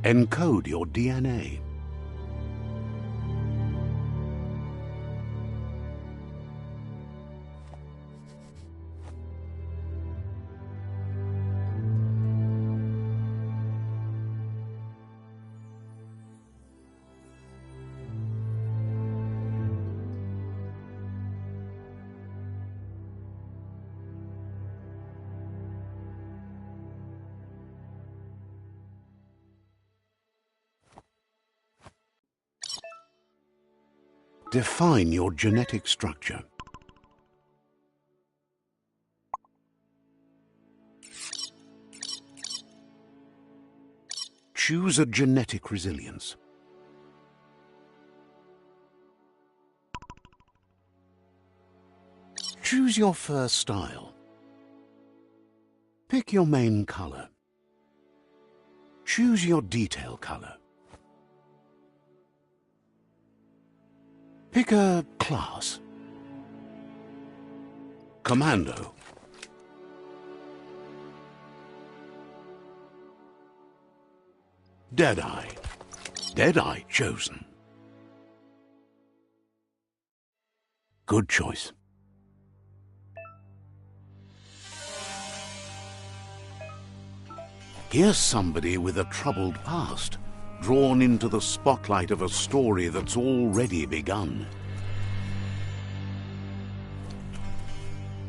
Encode your DNA. Define your genetic structure. Choose a genetic resilience. Choose your fur style. Pick your main color. Choose your detail color. Pick a class. Commando. Deadeye. Deadeye chosen. Good choice. Here's somebody with a troubled past, drawn into the spotlight of a story that's already begun.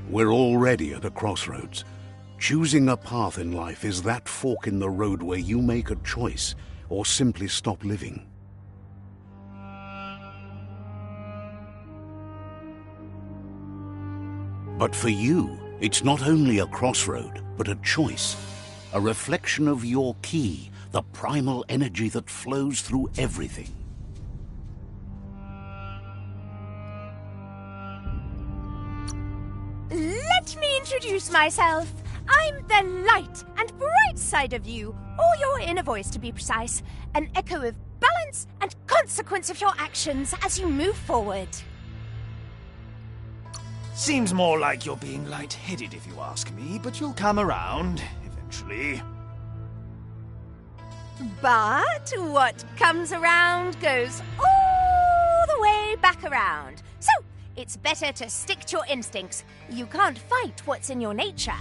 We're already at a crossroads. Choosing a path in life is that fork in the road where you make a choice or simply stop living. But for you, it's not only a crossroad, but a choice. A reflection of your key, the primal energy that flows through everything. Let me introduce myself. I'm the light and bright side of you, or your inner voice to be precise, an echo of balance and consequence of your actions as you move forward. Seems more like you're being light-headed if you ask me, but you'll come around eventually. But what comes around goes all the way back around. So, it's better to stick to your instincts. You can't fight what's in your nature.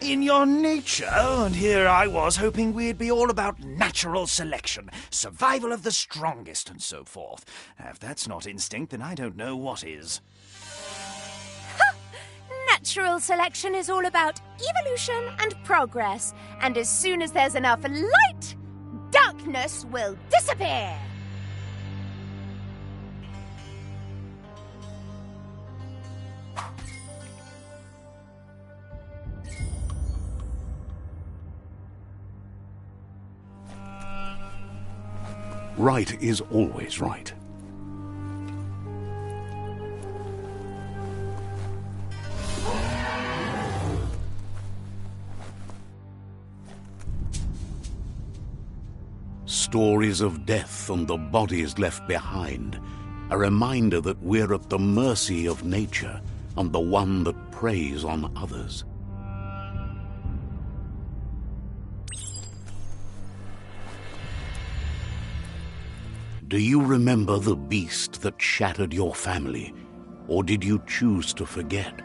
In your nature, and here I was hoping we'd be all about natural selection, survival of the strongest, and so forth. If that's not instinct, then I don't know what is. Natural selection is all about evolution and progress, and as soon as there's enough light, darkness will disappear. Right is always right. Stories of death and the bodies left behind, a reminder that we're at the mercy of nature and the one that preys on others. Do you remember the beast that shattered your family, or did you choose to forget?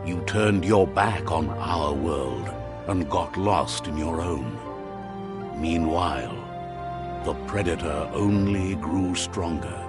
You turned your back on our world and got lost in your own. Meanwhile, the predator only grew stronger.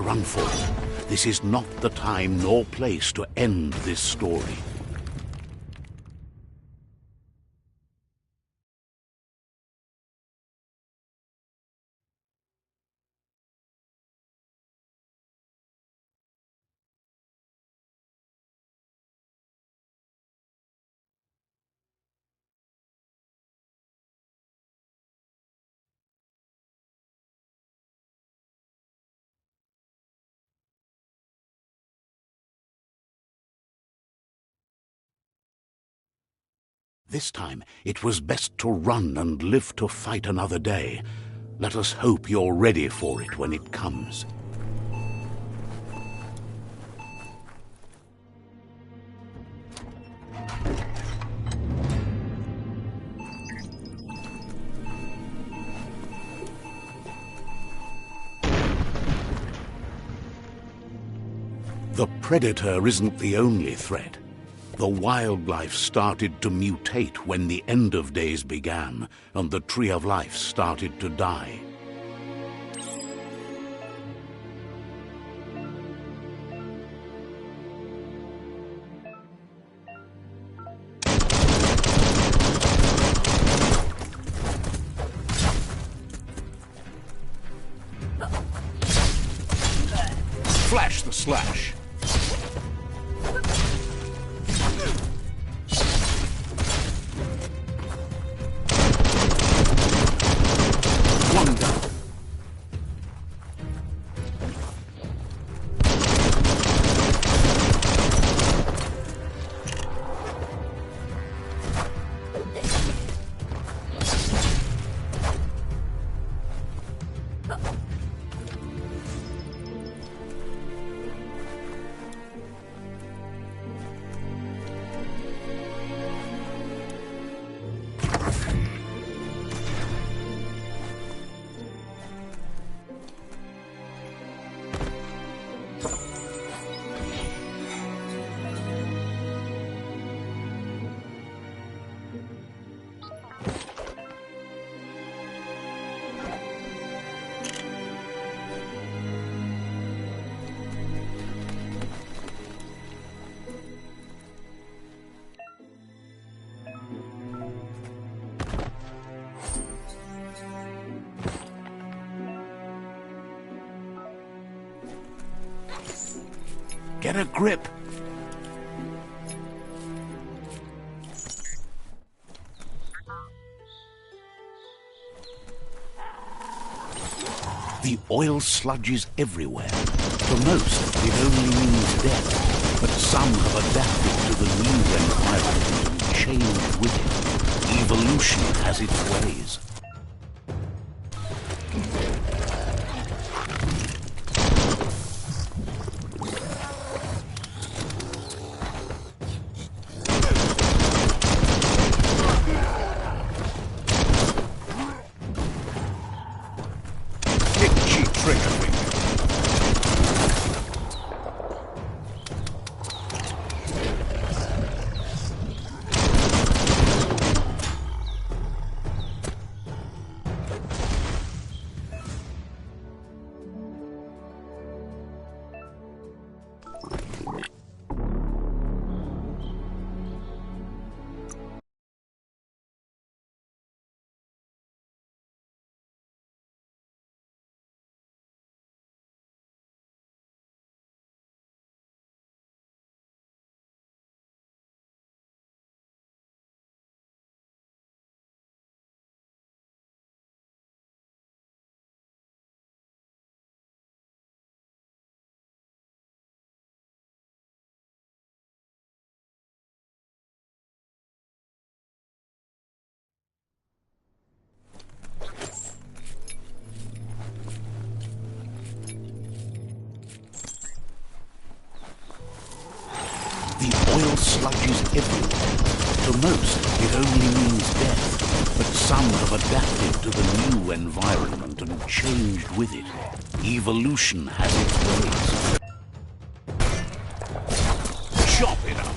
run for. This is not the time nor place to end this story. This time, it was best to run and live to fight another day. Let us hope you're ready for it when it comes. The predator isn't the only threat. The wildlife started to mutate when the end of days began, and the tree of life started to die. Flash the slash. One down. Get a grip. The oil sludges everywhere. For most, it only means death, but some have adapted to the new environment and changed with it. Evolution has its ways. The oil sludges everywhere. To most, it only means death, but some have adapted to the new environment and changed with it. Evolution has its ways. Chop it up!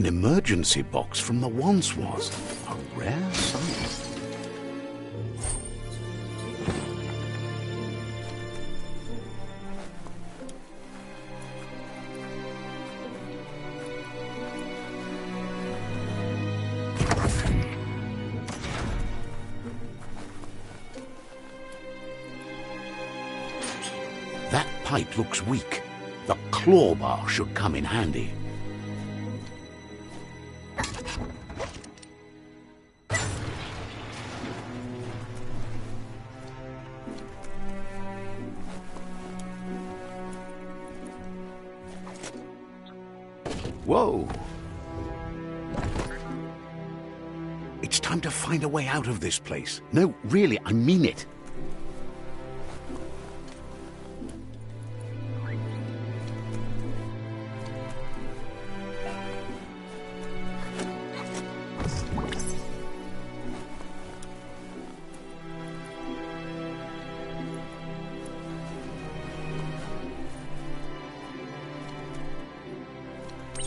An emergency box from the once was. A rare sight. That pipe looks weak. The claw bar should come in handy. Whoa! It's time to find a way out of this place. No, really, I mean it.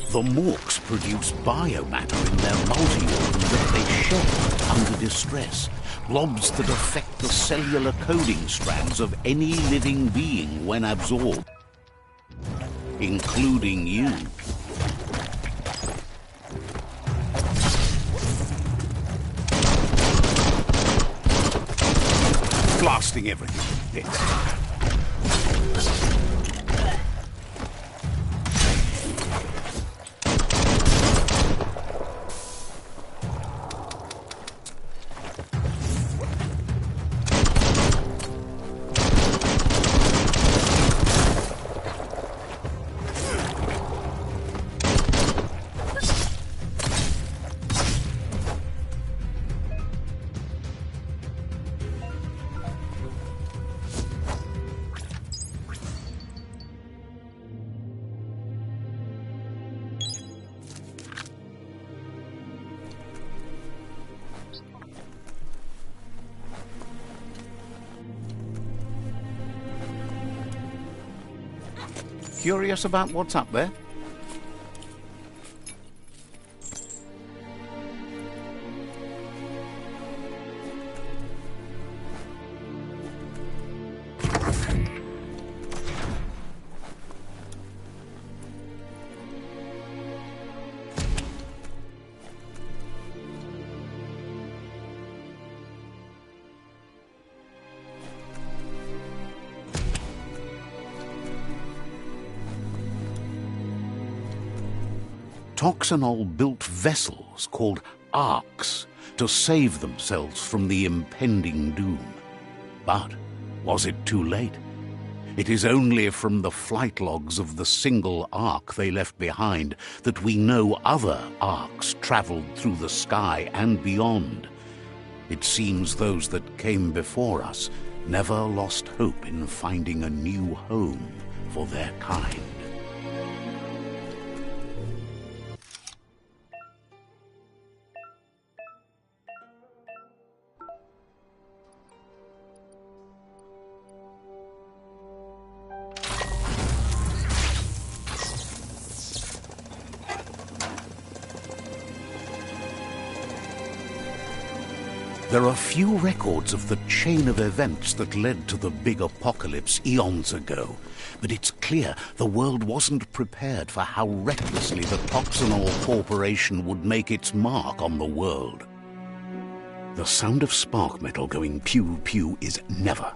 The Morks produce biomatter in their multi-organ that they shed under distress. Blobs that affect the cellular coding strands of any living being when absorbed. Including you. Blasting everything. It's... Curious about what's up there? Toxanol built vessels called arks to save themselves from the impending doom. But was it too late? It is only from the flight logs of the single ark they left behind that we know other arks traveled through the sky and beyond. It seems those that came before us never lost hope in finding a new home for their kind. There are few records of the chain of events that led to the big apocalypse eons ago, but it's clear the world wasn't prepared for how recklessly the Toxanol Corporation would make its mark on the world. The sound of spark metal going pew-pew is never.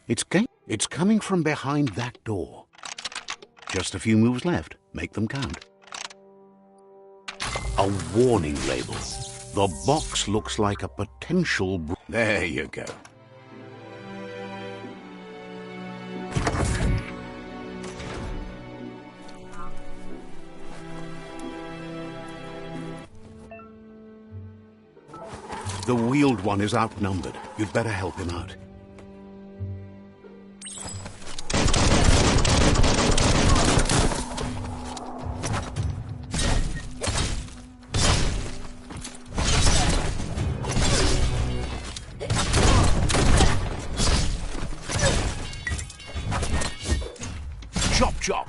It's coming from behind that door. Just a few moves left. Make them count. A warning label. The box looks like a potential... There you go. The wheeled one is outnumbered. You'd better help him out. Chop, chop.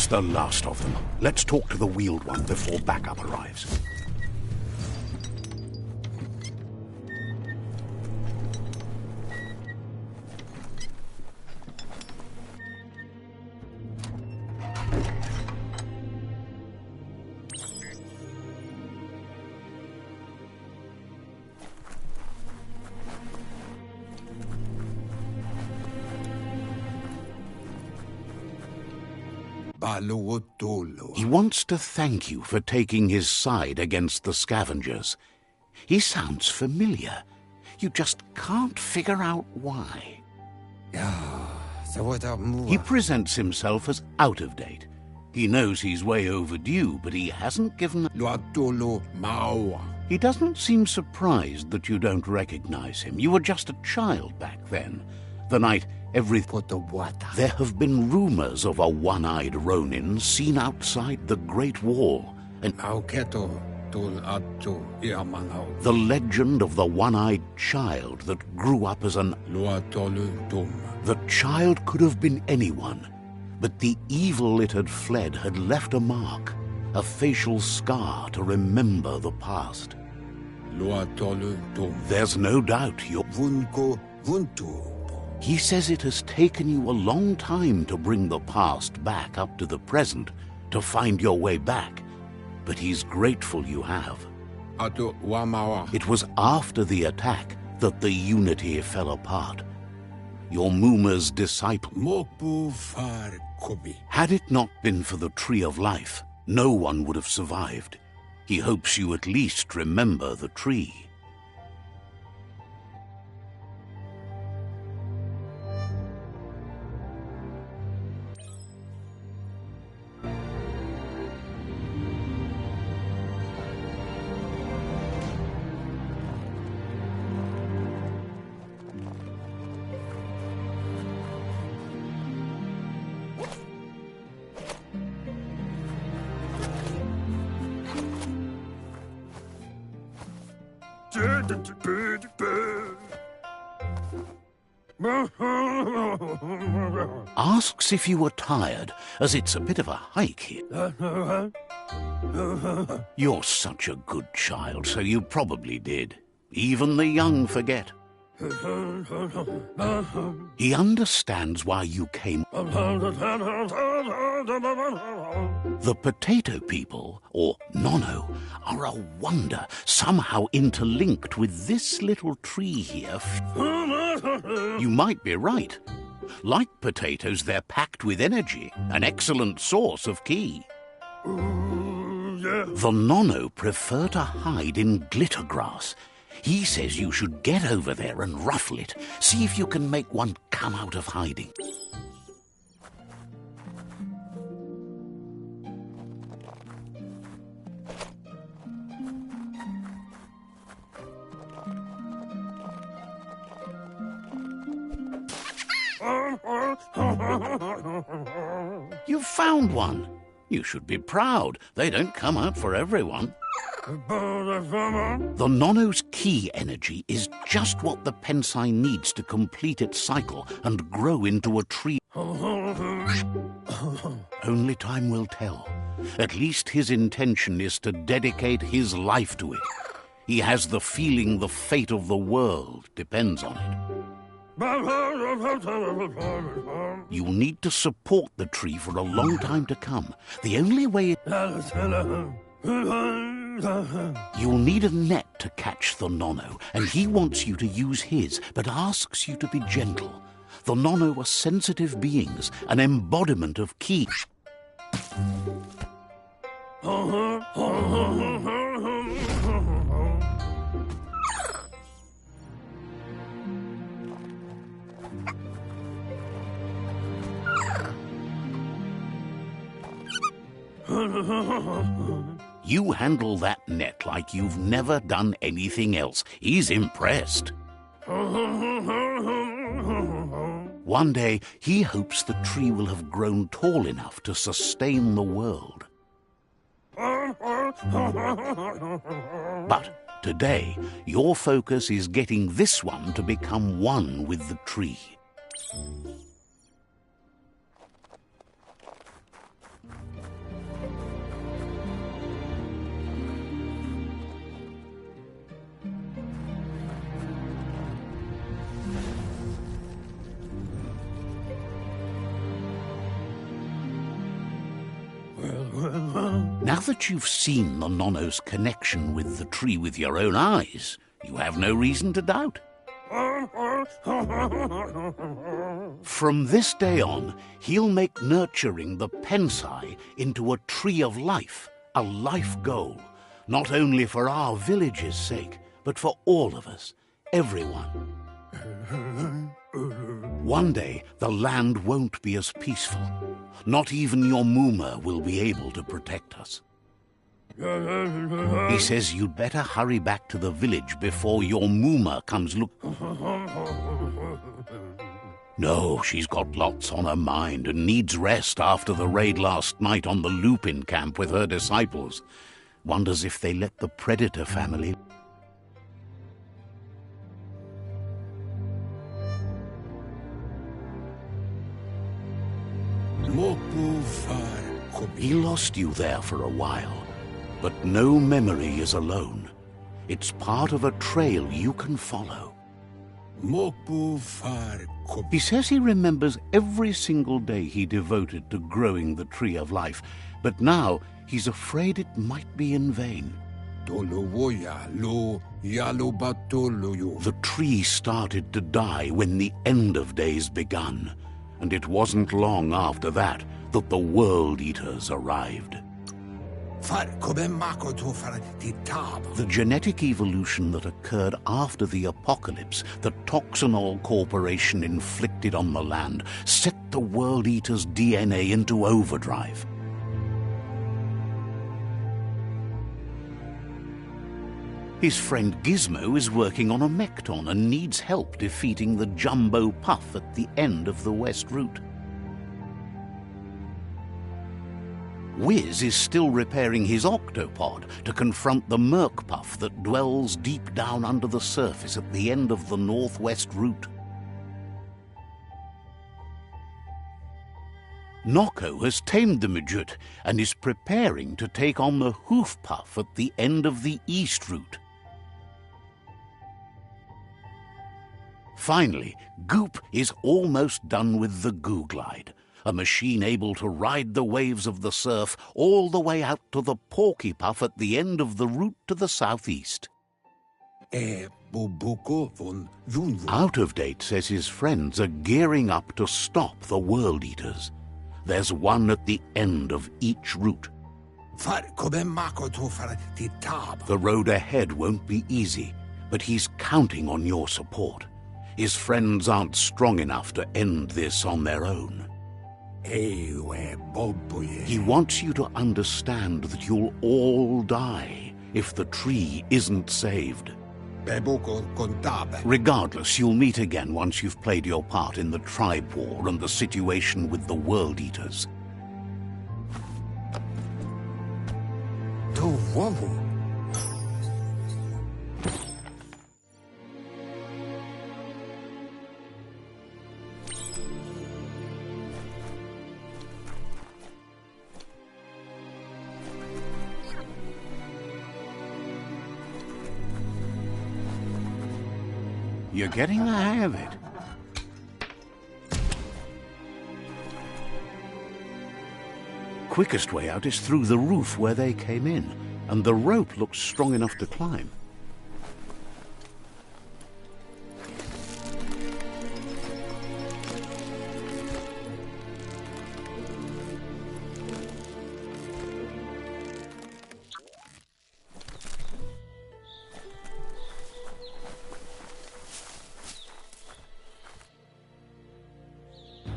the last of them. Let's talk to the wheeled one before backup arrives. He wants to thank you for taking his side against the scavengers. He sounds familiar. You just can't figure out why. He presents himself as out of date. He knows he's way overdue, but he hasn't given... He doesn't seem surprised that you don't recognize him. You were just a child back then. The night there have been rumors of a one-eyed Ronin seen outside the Great Wall. And the legend of the one-eyed child that grew up as an... The child could have been anyone, but the evil it had fled had left a mark, a facial scar to remember the past. There's no doubt you're... He says it has taken you a long time to bring the past back up to the present, to find your way back, but he's grateful you have. It was after the attack that the Unity fell apart. Your Muma's disciple. Had it not been for the Tree of Life, no one would have survived. He hopes you at least remember the tree. Asks if you were tired, as it's a bit of a hike here. You're such a good child, so you probably did. Even the young forget. He understands why you came. The potato people, or Nono, are a wonder, somehow interlinked with this little tree here. You might be right. Like potatoes, they're packed with energy, an excellent source of ki. The Nono prefer to hide in glitter grass. He says you should get over there and ruffle it. See if you can make one come out of hiding. You found one. You should be proud. They don't come out for everyone. The Nono's ki energy is just what the Pensai needs to complete its cycle and grow into a tree. Only time will tell. At least his intention is to dedicate his life to it. He has the feeling the fate of the world depends on it. You'll need to support the tree for a long time to come. The only way You'll need a net to catch the Nono, and he wants you to use his, but asks you to be gentle. The Nono are sensitive beings, an embodiment of ki. You handle that net like you've never done anything else. He's impressed. One day, he hopes the tree will have grown tall enough to sustain the world. But today, your focus is getting this one to become one with the tree. Now that you've seen the Nonno's connection with the tree with your own eyes, you have no reason to doubt. From this day on, he'll make nurturing the Pensai into a tree of life, a life goal, not only for our village's sake, but for all of us, everyone. One day, the land won't be as peaceful. Not even your Mooma will be able to protect us. He says you'd better hurry back to the village before your Mooma comes look... No, she's got lots on her mind and needs rest after the raid last night on the Lupin camp with her disciples. Wonders if they let the Predator family... He lost you there for a while, but no memory is alone. It's part of a trail you can follow. He says he remembers every single day he devoted to growing the Tree of Life, but now he's afraid it might be in vain. The tree started to die when the end of days begun, and it wasn't long after that that the World Eaters arrived. The genetic evolution that occurred after the apocalypse that Toxanol Corporation inflicted on the land set the World Eaters' DNA into overdrive. His friend Gizmo is working on a Mekton and needs help defeating the Jumbo Puff at the end of the West Route. Wiz is still repairing his octopod to confront the Merc Puff that dwells deep down under the surface at the end of the Northwest Route. Nocco has tamed the Midget and is preparing to take on the Hoof Puff at the end of the East Route. Finally, Goop is almost done with the Googlide, a machine able to ride the waves of the surf all the way out to the Porky Puff at the end of the route to the southeast. Out of Date says his friends are gearing up to stop the World Eaters. There's one at the end of each route. The road ahead won't be easy, but he's counting on your support. His friends aren't strong enough to end this on their own. He wants you to understand that you'll all die if the tree isn't saved. Regardless, you'll meet again once you've played your part in the tribe war and the situation with the World Eaters. You're getting the hang of it. Quickest way out is through the roof where they came in, and the rope looks strong enough to climb.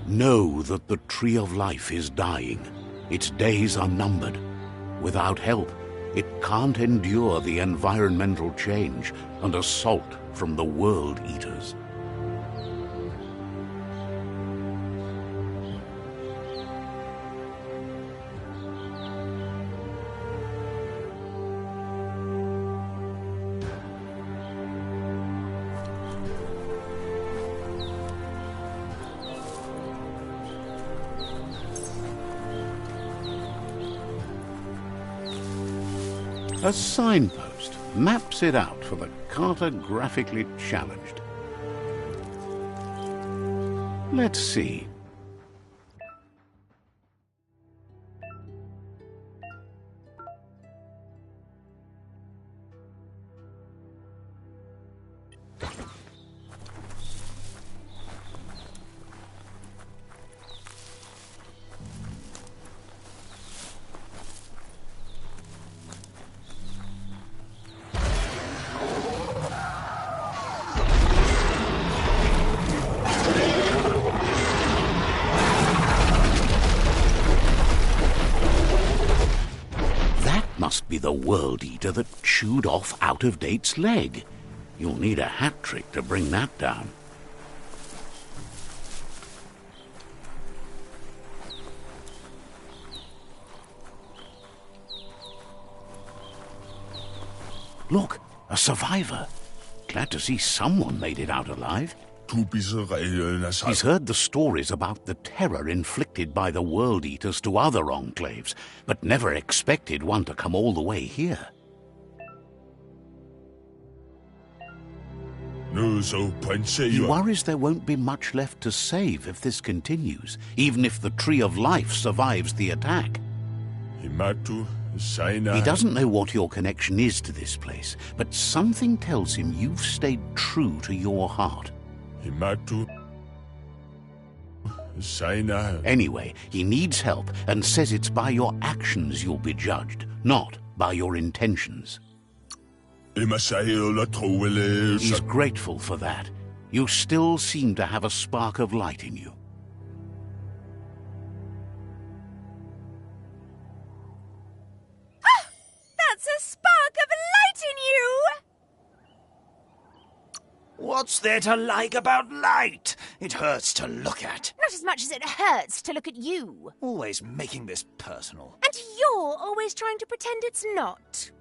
Know that the Tree of Life is dying. Its days are numbered. Without help, it can't endure the environmental change and assault from the World Eaters. A signpost maps it out for the cartographically challenged. Let's see. be the World Eater that chewed off Out-of-Date's leg. You'll need a hat trick to bring that down. Look, a survivor. Glad to see someone made it out alive. He's heard the stories about the terror inflicted by the World Eaters to other enclaves, but never expected one to come all the way here. He worries there won't be much left to save if this continues, even if the Tree of Life survives the attack. He doesn't know what your connection is to this place, but something tells him you've stayed true to your heart. Anyway, he needs help and says it's by your actions you'll be judged, not by your intentions. He's grateful for that. You still seem to have a spark of light in you. That's a spark of light in you! What's there to like about light? It hurts to look at. Not as much as it hurts to look at you. Always making this personal. And you're always trying to pretend it's not.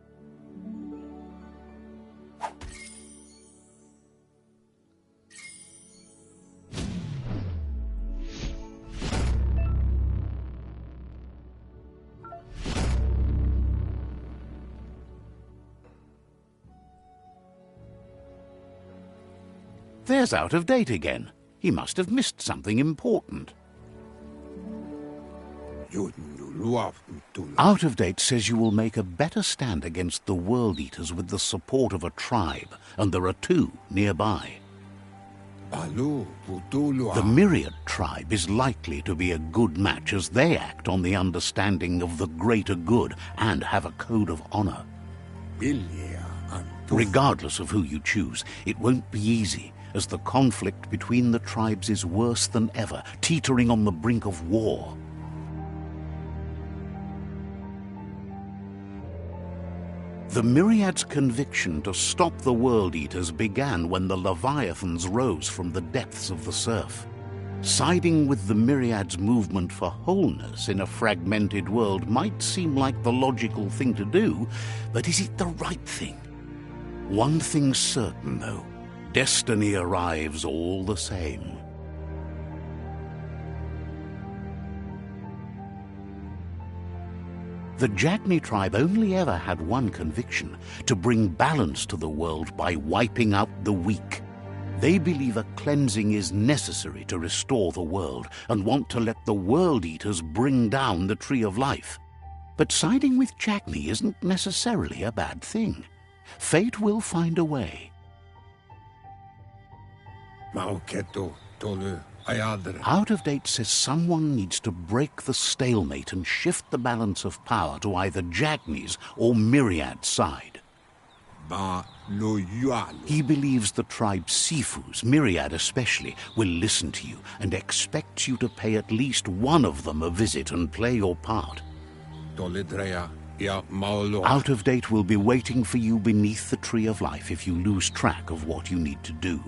There's Out-of-Date again. He must have missed something important. Out-of-Date says you will make a better stand against the World Eaters with the support of a tribe, and there are two nearby. The Myriad tribe is likely to be a good match as they act on the understanding of the greater good and have a code of honor. Regardless of who you choose, it won't be easy, as the conflict between the tribes is worse than ever, teetering on the brink of war. The Myriad's conviction to stop the World Eaters began when the Leviathans rose from the depths of the surf. Siding with the Myriad's movement for wholeness in a fragmented world might seem like the logical thing to do, but is it the right thing? One thing's certain, though. Destiny arrives all the same. The Jagni tribe only ever had one conviction: to bring balance to the world by wiping out the weak. They believe a cleansing is necessary to restore the world and want to let the World Eaters bring down the Tree of Life. But siding with Jagni isn't necessarily a bad thing. Fate will find a way. Out-of-Date says someone needs to break the stalemate and shift the balance of power to either Jagni's or Myriad's side. He believes the tribe Sifus, Myriad especially, will listen to you and expects you to pay at least one of them a visit and play your part. Out-of-Date will be waiting for you beneath the Tree of Life if you lose track of what you need to do.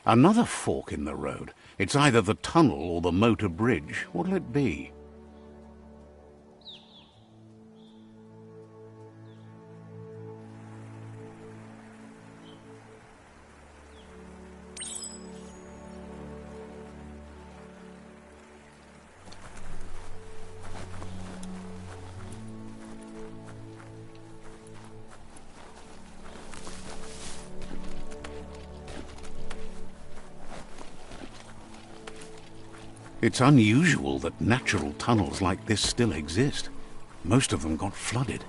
Another fork in the road. It's either the tunnel or the motor bridge. What'll it be? It's unusual that natural tunnels like this still exist. Most of them got flooded.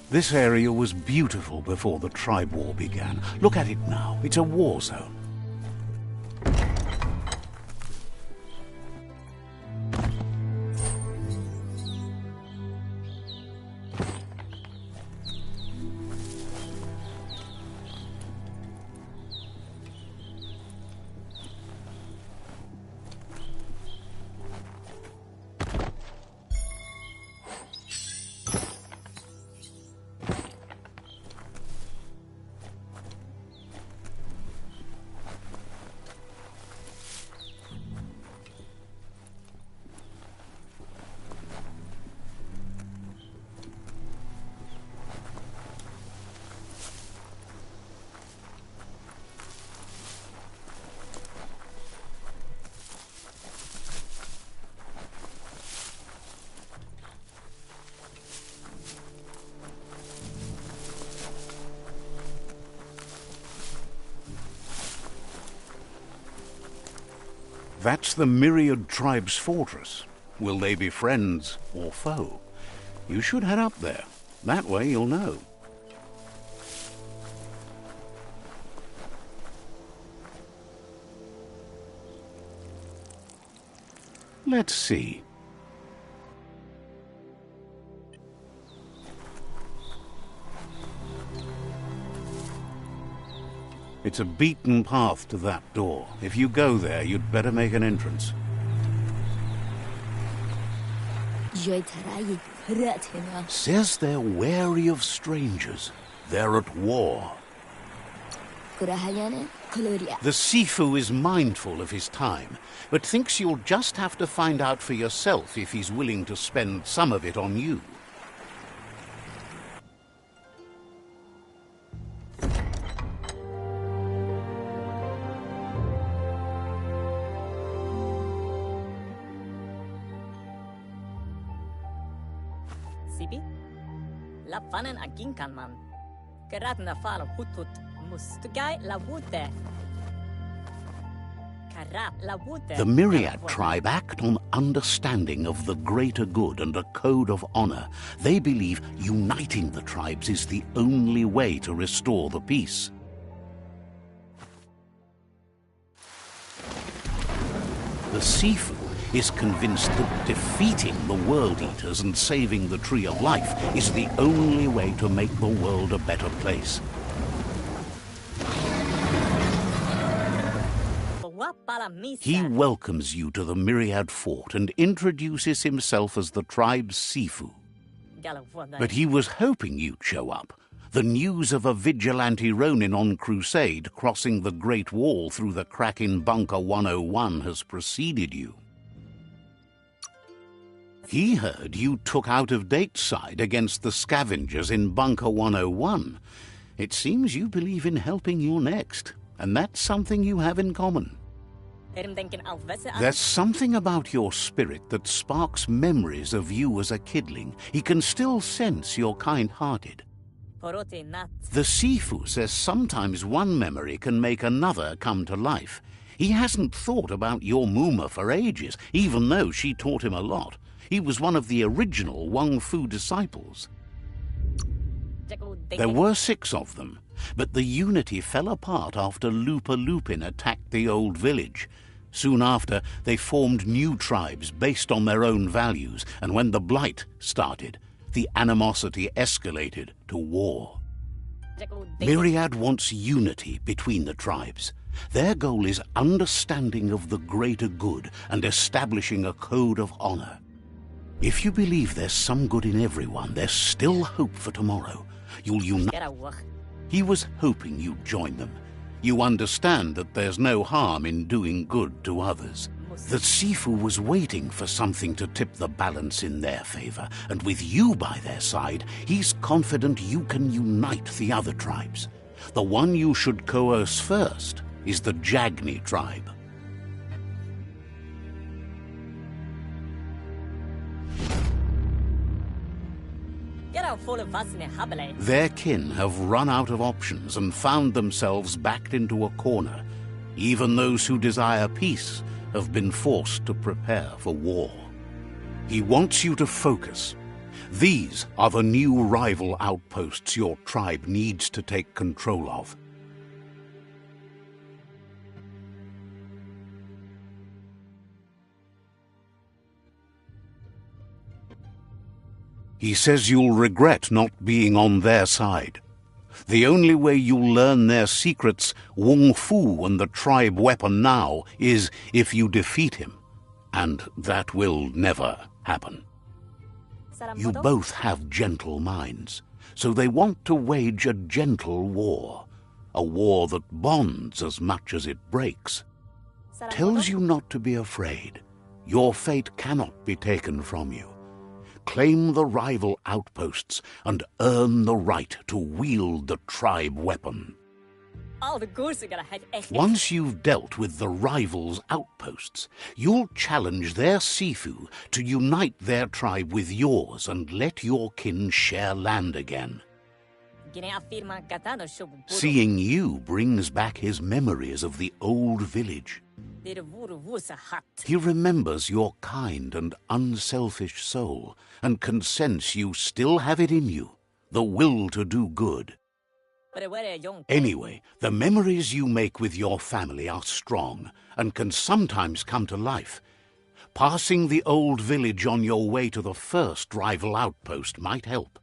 This area was beautiful before the tribe war began. Look at it now. It's a war zone. That's the Myriad Tribe's fortress. Will they be friends or foe? You should head up there. That way you'll know. Let's see. It's a beaten path to that door. If you go there, you'd better make an entrance. Says they're wary of strangers. They're at war. The Sifu is mindful of his time, but thinks you'll just have to find out for yourself if he's willing to spend some of it on you. Sibi? La fanen agin kan man. Gerat na fal hutut mustugai la wute. The Myriad tribe act on understanding of the greater good and a code of honor. They believe uniting the tribes is the only way to restore the peace. The Sifu is convinced that defeating the World Eaters and saving the Tree of Life is the only way to make the world a better place. He welcomes you to the Myriad Fort and introduces himself as the tribe's Sifu. But he was hoping you'd show up. The news of a vigilante Ronin on crusade crossing the Great Wall through the crack in Bunker 101 has preceded you. He heard you took out-of-date side against the scavengers in Bunker 101. It seems you believe in helping your next, and that's something you have in common. There's something about your spirit that sparks memories of you as a kidling. He can still sense you're kind-hearted. The Sifu says sometimes one memory can make another come to life. He hasn't thought about your Muma for ages, even though she taught him a lot. He was one of the original Wang Fu disciples. There were 6 of them, but the unity fell apart after Lupa Lupin attacked the old village. Soon after, they formed new tribes based on their own values, and when the Blight started, the animosity escalated to war. Myriad wants unity between the tribes. Their goal is understanding of the greater good and establishing a code of honor. If you believe there's some good in everyone, there's still hope for tomorrow. You'll unite. He was hoping you'd join them. You understand that there's no harm in doing good to others. The Sifu was waiting for something to tip the balance in their favor, and with you by their side, he's confident you can unite the other tribes. The one you should coerce first is the Jagni tribe. Their kin have run out of options and found themselves backed into a corner. Even those who desire peace have been forced to prepare for war. He wants you to focus. These are the new rival outposts your tribe needs to take control of. He says you'll regret not being on their side. The only way you'll learn their secrets, Wung Fu and the tribe weapon now, is if you defeat him. And that will never happen. You both have gentle minds, so they want to wage a gentle war. A war that bonds as much as it breaks. Tells you not to be afraid. Your fate cannot be taken from you. Claim the rival outposts and earn the right to wield the tribe weapon. Once you've dealt with the rivals' outposts, you'll challenge their Sifu to unite their tribe with yours and let your kin share land again. Seeing you brings back his memories of the old village. He remembers your kind and unselfish soul and can sense you still have it in you, the will to do good. Anyway, the memories you make with your family are strong and can sometimes come to life. Passing the old village on your way to the first rival outpost might help.